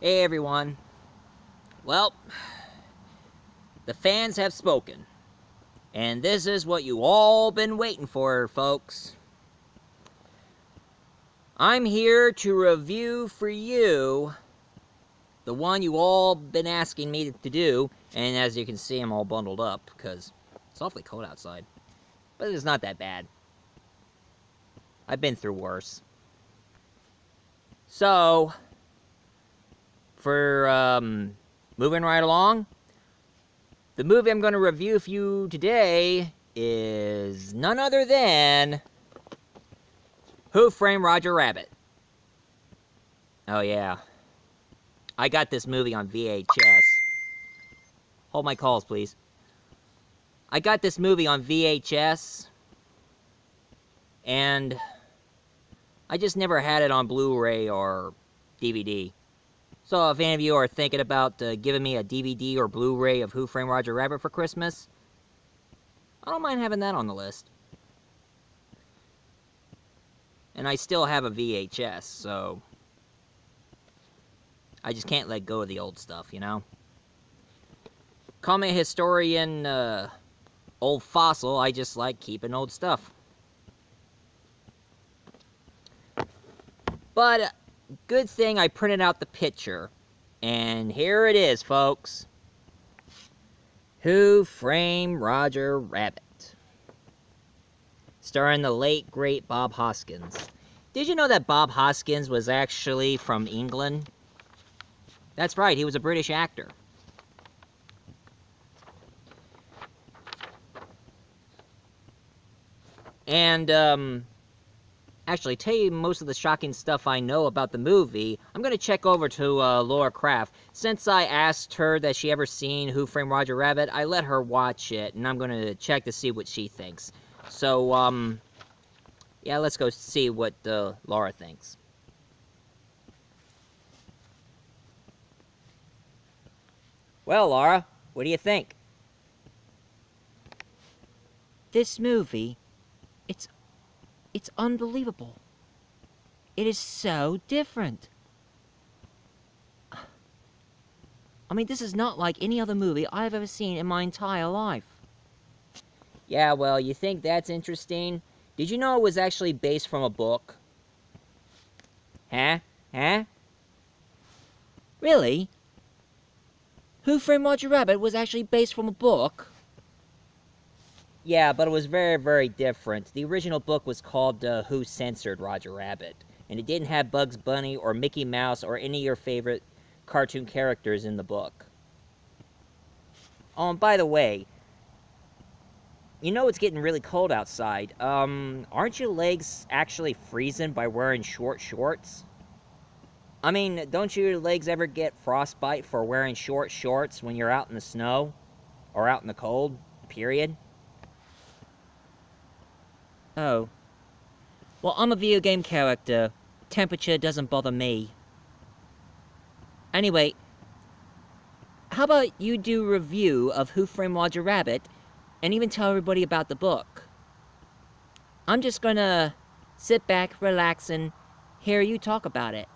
Hey everyone. Well, the fans have spoken. And this is what you all been waiting for, folks. I'm here to review for you the one you all been asking me to do. And as you can see, I'm all bundled up because it's awfully cold outside. But it's not that bad. I've been through worse. So, for moving right along, the movie I'm going to review for you today is none other than Who Framed Roger Rabbit. Oh yeah, I got this movie on VHS. Hold my calls, please. I got this movie on VHS, and I just never had it on Blu-ray or DVD. So if any of you are thinking about giving me a DVD or Blu-ray of Who Framed Roger Rabbit for Christmas, I don't mind having that on the list. And I still have a VHS, so I just can't let go of the old stuff, you know? Call me a historian, old fossil, I just like keeping old stuff. But, good thing I printed out the picture. And here it is, folks. Who Framed Roger Rabbit? Starring the late, great Bob Hoskins. Did you know that Bob Hoskins was actually from England? That's right, he was a British actor. And, actually, tell you most of the shocking stuff I know about the movie, I'm going to check over to Laura Kraft. Since I asked her that she ever seen Who Framed Roger Rabbit, I let her watch it, and I'm going to check to see what she thinks. So, yeah, let's go see what Laura thinks. Well, Laura, what do you think? This movie, it's unbelievable. It is so different. I mean, this is not like any other movie I've ever seen in my entire life. Yeah, well, you think that's interesting? Did you know it was actually based from a book? Huh? Huh? Really? Who Framed Roger Rabbit was actually based from a book? Yeah, but it was very, very different. The original book was called Who Censored Roger Rabbit, and it didn't have Bugs Bunny or Mickey Mouse or any of your favorite cartoon characters in the book. Oh, and by the way, you know it's getting really cold outside. Aren't your legs actually freezing by wearing short shorts? I mean, don't your legs ever get frostbite for wearing short shorts when you're out in the snow? Or out in the cold, period? Oh. Well, I'm a video game character. Temperature doesn't bother me. Anyway, how about you do a review of Who Framed Roger Rabbit, and even tell everybody about the book? I'm just gonna sit back, relax, and hear you talk about it.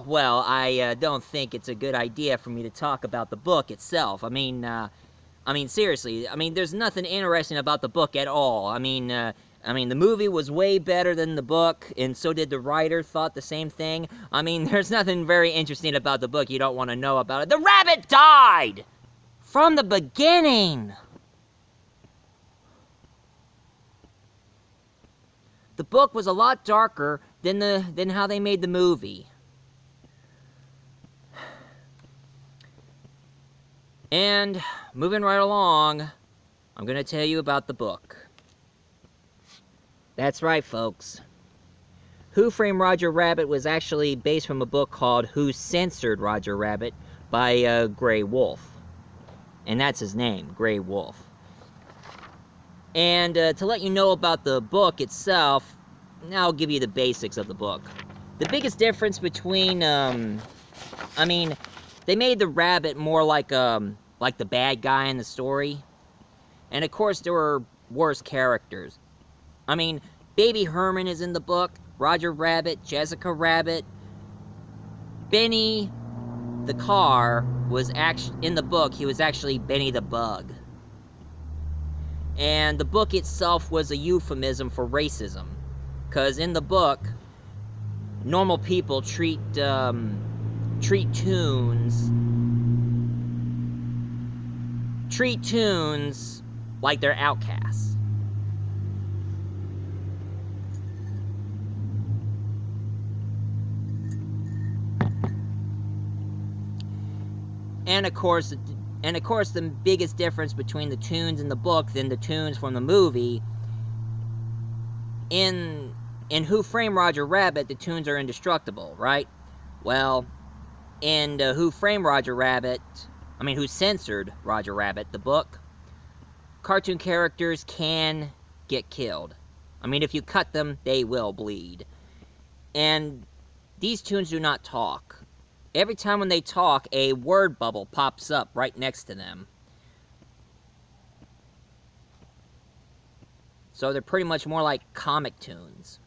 Well, I don't think it's a good idea for me to talk about the book itself. I mean, seriously, there's nothing interesting about the book at all. I mean, the movie was way better than the book, and so did the writer, thought the same thing. I mean, there's nothing very interesting about the book you don't want to know about it. The rabbit died! From the beginning! The book was a lot darker than how they made the movie. And, moving right along, I'm going to tell you about the book. That's right, folks. Who Framed Roger Rabbit was actually based from a book called Who Censored Roger Rabbit by Grey Wolf. And that's his name, Grey Wolf. And to let you know about the book itself, now I'll give you the basics of the book. The biggest difference between, they made the rabbit more like the bad guy in the story. And of course, there were worse characters. I mean, Baby Herman is in the book, Roger Rabbit, Jessica Rabbit, Benny the car was actually, in the book, he was actually Benny the Bug. And the book itself was a euphemism for racism. Because in the book, normal people treat toons like they're outcasts. And of course, the biggest difference between the toons in the book than the toons from the movie, in Who Framed Roger Rabbit, the toons are indestructible, right? Well, in Who Framed Roger Rabbit, Who Censored Roger Rabbit, the book, cartoon characters can get killed. If you cut them, they will bleed. And these toons do not talk. Every time when they talk, a word bubble pops up right next to them. So they're pretty much more like comic toons.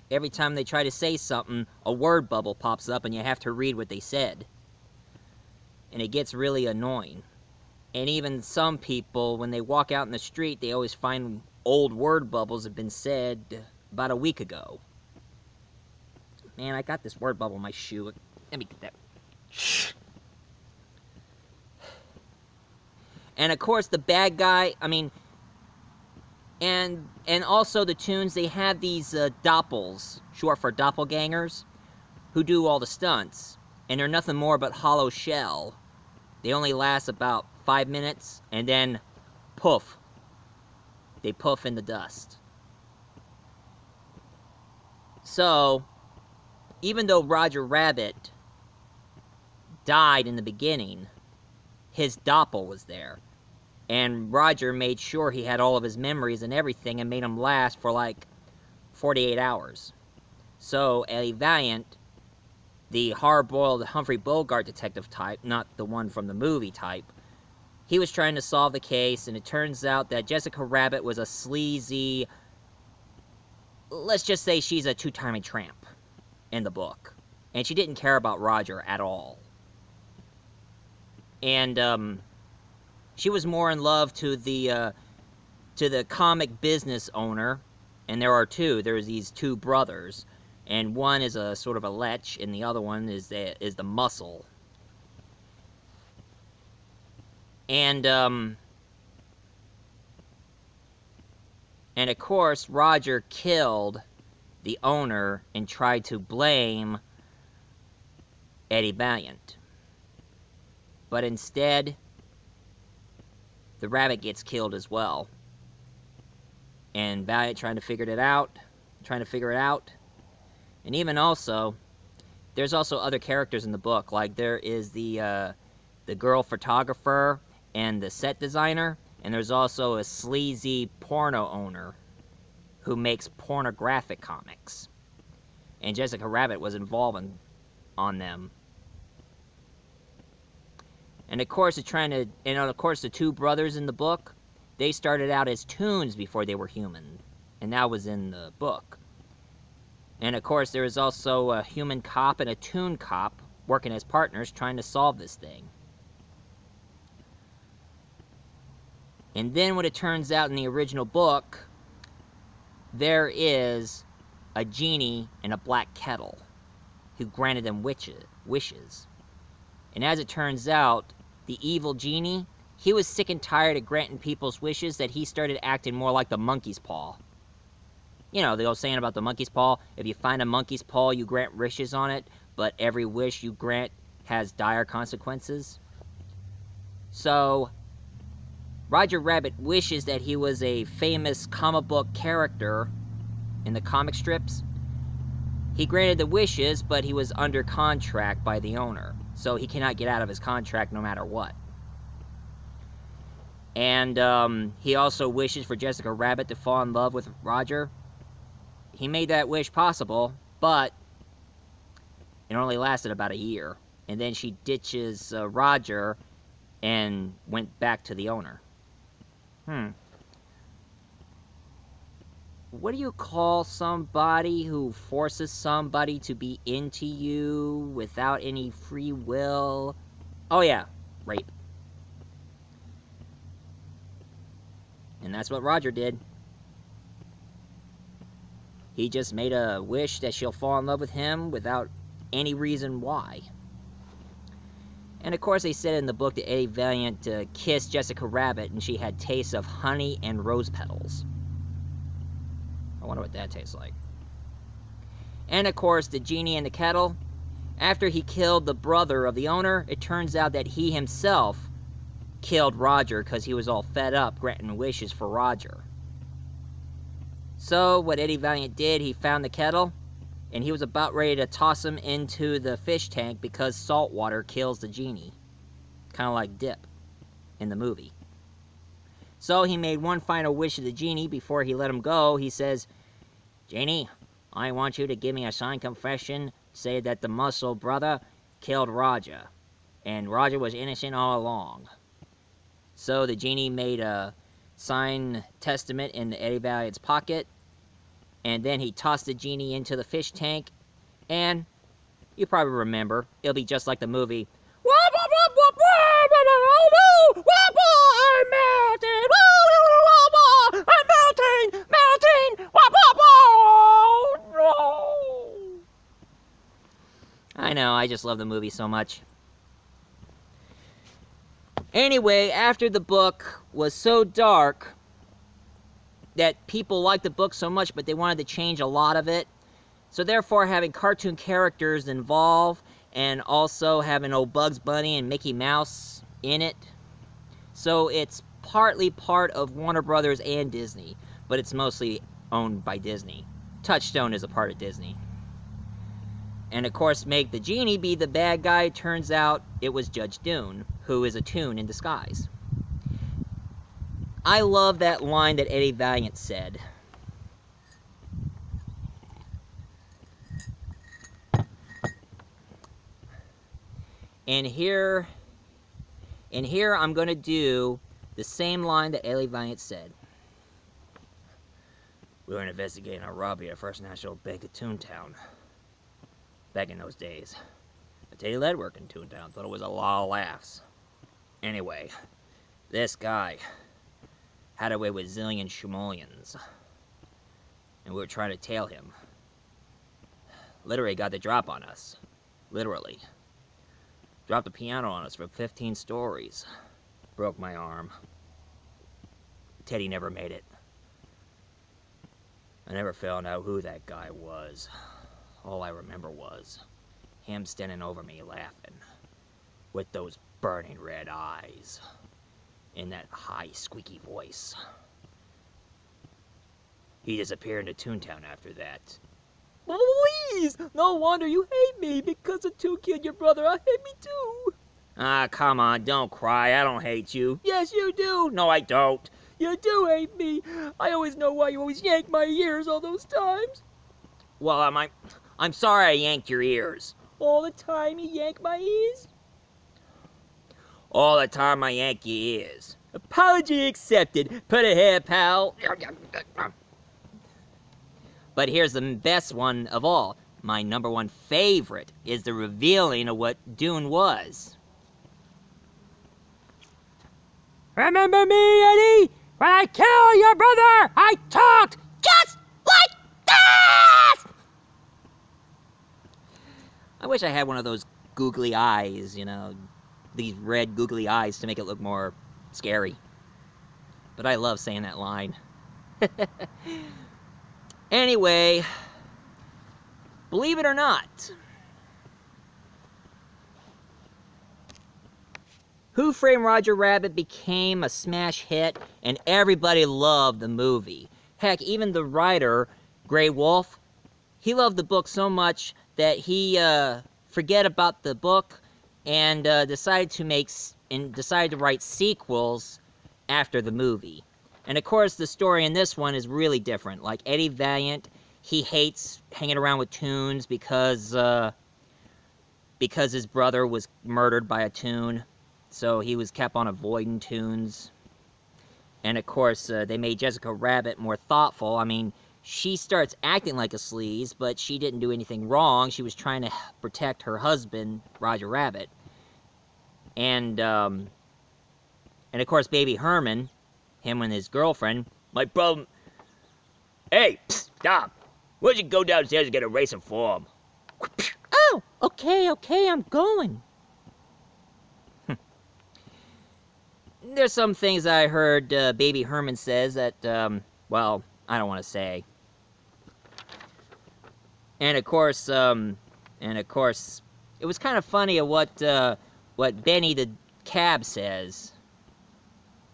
Every time they try to say something, a word bubble pops up and you have to read what they said. And it gets really annoying. And even some people, when they walk out in the street, they always find old word bubbles have been said about a week ago. Man, I got this word bubble in my shoe. Let me get that. And of course, the bad guy, and also the toons, they have these doppels, short for doppelgangers, who do all the stunts. And they're nothing more but hollow shell. They only last about 5 minutes, and then poof. They poof in the dust. So, even though Roger Rabbit died in the beginning, his doppel was there. And Roger made sure he had all of his memories and everything and made them last for like 48 hours. So Eddie Valiant, the hard-boiled Humphrey Bogart detective type, not the one from the movie type, he was trying to solve the case, and it turns out that Jessica Rabbit was a sleazy, let's just say she's a two-timing tramp in the book. And she didn't care about Roger at all. And she was more in love to the comic business owner, and there are two. There's these two brothers, and one is a sort of a lech, and the other one is the muscle. And of course, Roger killed the owner and tried to blame Eddie Valiant. But instead, the rabbit gets killed as well. And Valiant trying to figure it out. And even also, there's also other characters in the book. Like there is the girl photographer and the set designer. And there's also a sleazy porno owner who makes pornographic comics. And Jessica Rabbit was involved on them. And of course, the two brothers in the book, they started out as toons before they were human. And that was in the book. And of course, there is also a human cop and a toon cop working as partners trying to solve this thing. And then what it turns out in the original book, there is a genie in a black kettle who granted them wishes. And as it turns out, the evil genie, he was sick and tired of granting people's wishes that he started acting more like the monkey's paw. You know, the old saying about the monkey's paw, if you find a monkey's paw, you grant wishes on it, but every wish you grant has dire consequences. So, Roger Rabbit wishes that he was a famous comic book character in the comic strips. He granted the wishes, but he was under contract by the owner, so he cannot get out of his contract no matter what. And he also wishes for Jessica Rabbit to fall in love with Roger. He made that wish possible, but it only lasted about a year. And then she ditches Roger and went back to the owner. what do you call somebody who forces somebody to be into you without any free will? Oh yeah, rape. And that's what Rodger did. He just made a wish that she'll fall in love with him without any reason why. And of course they said in the book that Eddie Valiant kissed Jessica Rabbit and she had tastes of honey and rose petals. I wonder what that tastes like. And of course the genie in the kettle. After he killed the brother of the owner, it turns out that he himself killed Rodger because he was all fed up granting wishes for Rodger. So what Eddie Valiant did, he found the kettle and he was about ready to toss him into the fish tank because salt water kills the genie. Kind of like dip in the movie. So he made one final wish of the genie before he let him go. He says, "Genie, I want you to give me a signed confession, say that the muscle brother killed Rodger, and Rodger was innocent all along." So the genie made a signed testament in Eddie Valiant's pocket, and then he tossed the genie into the fish tank, and you probably remember, it'll be just like the movie. I'm melting! I'm melting! I know, I just love the movie so much. Anyway, after the book was so dark that people liked the book so much, but they wanted to change a lot of it. So therefore, having cartoon characters involved, and also having old Bugs Bunny and Mickey Mouse in it. So it's partly part of Warner Brothers and Disney, but it's mostly owned by Disney. Touchstone is a part of Disney. And of course, make the genie be the bad guy, turns out it was Judge Doom, who is a toon in disguise. I love that line that Eddie Valiant said. And here I'm going to do the same line that Eddie Valiant said. "We were investigating a robbery at First National Bank of Toontown. Back in those days. I tell you, that work in Toontown, thought it was a lot of laughs. Anyway, this guy had away with zillion schmillions, and we were trying to tail him. Literally got the drop on us. Literally. Dropped the piano on us from 15 stories. Broke my arm. Teddy never made it. I never found out who that guy was. All I remember was him standing over me laughing, with those burning red eyes, in that high squeaky voice. He disappeared into Toontown after that." "Please! No wonder you hate me, because the Toon killed your brother. I hate me too." "Ah, come on, don't cry. I don't hate you." "Yes, you do." "No, I don't." "You do hate me. I always know why you always yank my ears all those times." "Well, I'm sorry I yanked your ears." "All the time you yank my ears?" "All the time I yank your ears." "Apology accepted. Put it here, pal." But here's the best one of all. My number one favorite is the revealing of what Dune was. "Remember me, Eddie? When I killed your brother, I talked just like this!" I wish I had one of those googly eyes, you know, these red googly eyes to make it look more scary. But I love saying that line. Anyway, believe it or not, Who Framed Roger Rabbit became a smash hit, and everybody loved the movie. Heck, even the writer, Grey Wolf, he loved the book so much that he forget about the book and decided to write sequels after the movie. And of course, the story in this one is really different. Like Eddie Valiant, he hates hanging around with toons because his brother was murdered by a toon. So he was kept on avoiding toons. And of course, they made Jessica Rabbit more thoughtful. I mean, she starts acting like a sleaze, but she didn't do anything wrong. She was trying to protect her husband, Rodger Rabbit. And of course, Baby Herman, him and his girlfriend, my problem... Hey, stop! Why don't you go downstairs and get a racing form? Oh, okay, I'm going. There's some things I heard Baby Herman says that, well, I don't want to say. And of course, it was kind of funny of what Benny the cab says.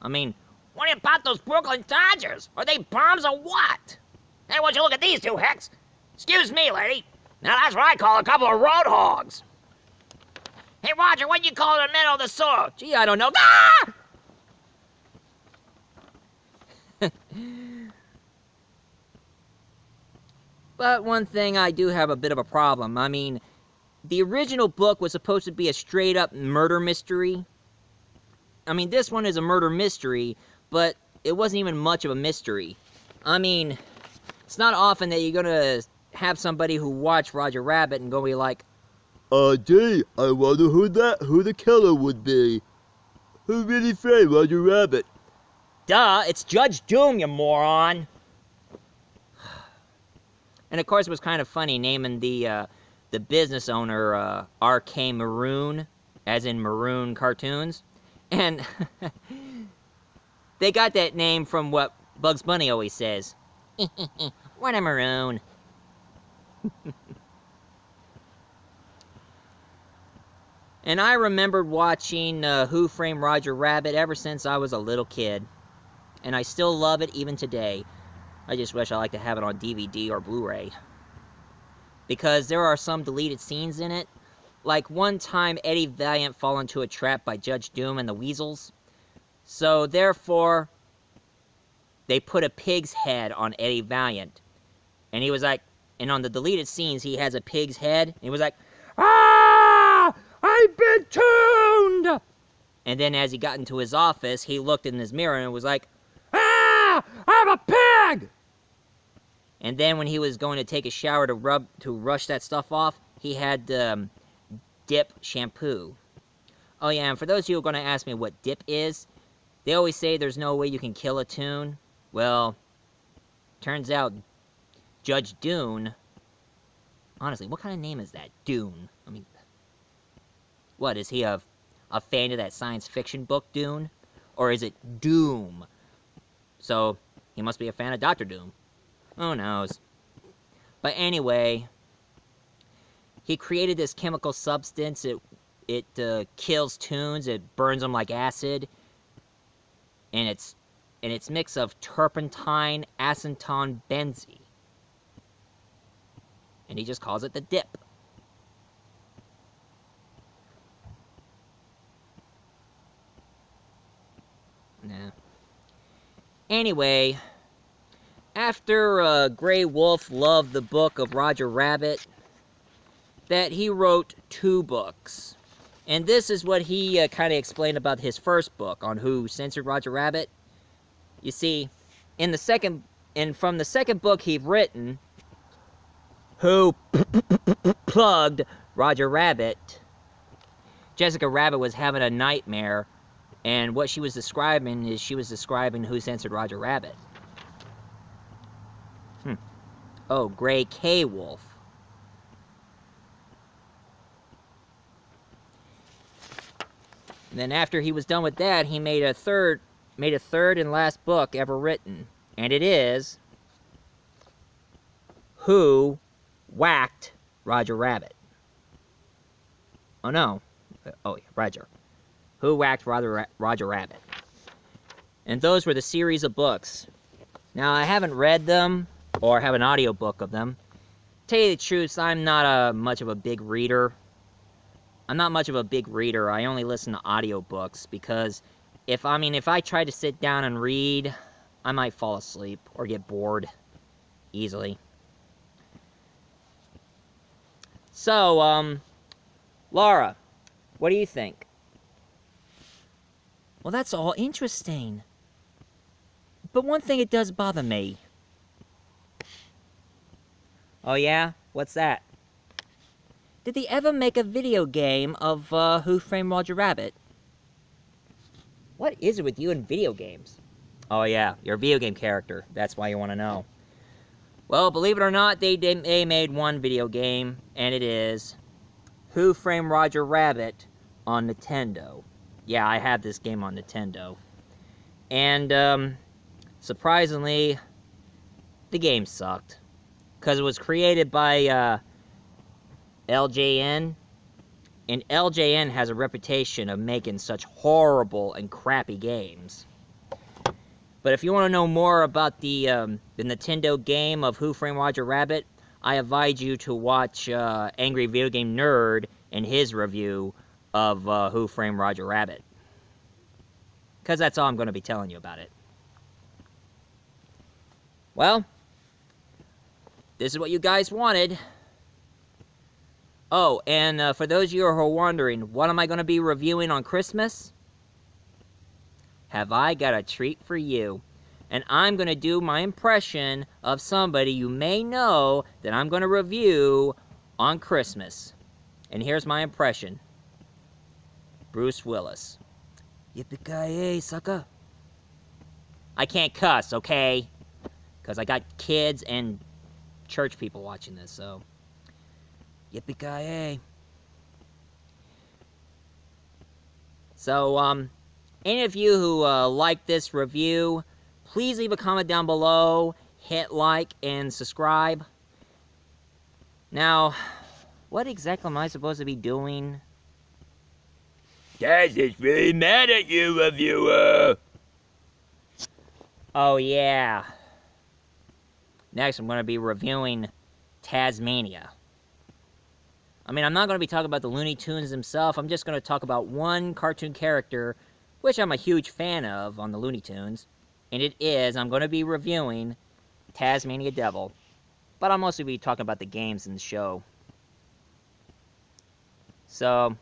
I mean, what about those Brooklyn Dodgers? Are they bombs or what? Hey, why don't you look at these two hicks? Excuse me, lady. Now that's what I call a couple of road hogs. Hey, Rodger, what do you call in the middle of the sewer? Gee, I don't know. Ah! But one thing I do have a bit of a problem. I mean, the original book was supposed to be a straight-up murder mystery. I mean, this one is a murder mystery, but it wasn't even much of a mystery. I mean, it's not often that you're gonna have somebody who watched Rodger Rabbit and go be like, gee, I wonder who the killer would be. Who really framed Rodger Rabbit? duh, it's Judge Doom, you moron! And of course it was kind of funny naming the business owner R.K. Maroon, as in Maroon Cartoons. And they got that name from what Bugs Bunny always says. What a maroon. And I remembered watching Who Framed Rodger Rabbit ever since I was a little kid. And I still love it even today. I just wish I liked to have it on DVD or Blu-ray. Because there are some deleted scenes in it. Like one time Eddie Valiant fall into a trap by Judge Doom and the Weasels. So therefore, they put a pig's head on Eddie Valiant. And he was like, and on the deleted scenes he has a pig's head. And he was like, "Ah! I've been tuned!" And then as he got into his office, he looked in his mirror and was like, "Ah! I'm a pig!" And then when he was going to take a shower to rush that stuff off, he had dip shampoo. Oh yeah, and for those of you who are going to ask me what dip is, they always say there's no way you can kill a tune. Well, turns out Judge Dune, honestly, what kind of name is that? Dune. I mean, what, is he a fan of that science fiction book, Dune? Or is it Doom? So, he must be a fan of Dr. Doom. Who knows? But anyway, he created this chemical substance. It kills tunes. It burns them like acid. And it's mix of turpentine, acetone, benzene. And he just calls it the dip. Nah. Anyway, after Grey Wolf loved the book of Rodger Rabbit, that he wrote 2 books. And this is what he kind of explained about his first book on who censored Rodger Rabbit. You see, from the second book he'd written, Who Plugged Rodger Rabbit, Jessica Rabbit was having a nightmare, and what she was describing is she was describing who censored Rodger Rabbit. Oh, Grey K. Wolf. And then after he was done with that, he made a third and last book ever written. And it is Who Whacked Rodger Rabbit. Oh no. Oh yeah, Rodger. Who Whacked Rodger Rabbit. And those were the series of books. Now, I haven't read them, or have an audiobook of them. Tell you the truth, I'm not much of a big reader. I'm not much of a big reader. I only listen to audiobooks because if I try to sit down and read, I might fall asleep or get bored easily. So, Laura, what do you think? Well, that's all interesting. But one thing it does bother me. Oh yeah? What's that? Did they ever make a video game of Who Framed Roger Rabbit? What is it with you and video games? Oh yeah, you're a video game character. That's why you want to know. Well, believe it or not, they made one video game, and it is Who Framed Roger Rabbit on Nintendo. Yeah, I have this game on Nintendo. And, surprisingly, the game sucked. Because it was created by, LJN, and LJN has a reputation of making such horrible and crappy games. But if you want to know more about the Nintendo game of Who Framed Roger Rabbit, I advise you to watch Angry Video Game Nerd and his review of Who Framed Roger Rabbit. Because that's all I'm going to be telling you about it. Well, this is what you guys wanted. Oh, and for those of you who are wondering, what am I going to be reviewing on Christmas? Have I got a treat for you. And I'm going to do my impression of somebody you may know that I'm going to review on Christmas. And here's my impression. Bruce Willis. Yippee-ki-yay, sucker. I can't cuss, okay? Because I got kids and church people watching this, so... Yippee-ki-yay. So, any of you who like this review, please leave a comment down below, hit like, and subscribe. Now, what exactly am I supposed to be doing? Taz is really mad at you, reviewer. Oh, yeah. Next, I'm going to be reviewing Tasmania. I mean, I'm not going to be talking about the Looney Tunes themselves. I'm just going to talk about one cartoon character, which I'm a huge fan of on the Looney Tunes. And it is, I'm going to be reviewing Tasmania Devil. But I'll mostly be talking about the games in the show. So,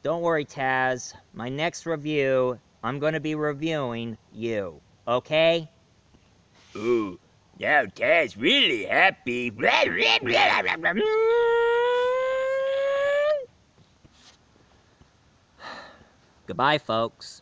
don't worry, Taz. My next review, I'm going to be reviewing you. Okay? Ooh, now Taz really happy. Goodbye, folks.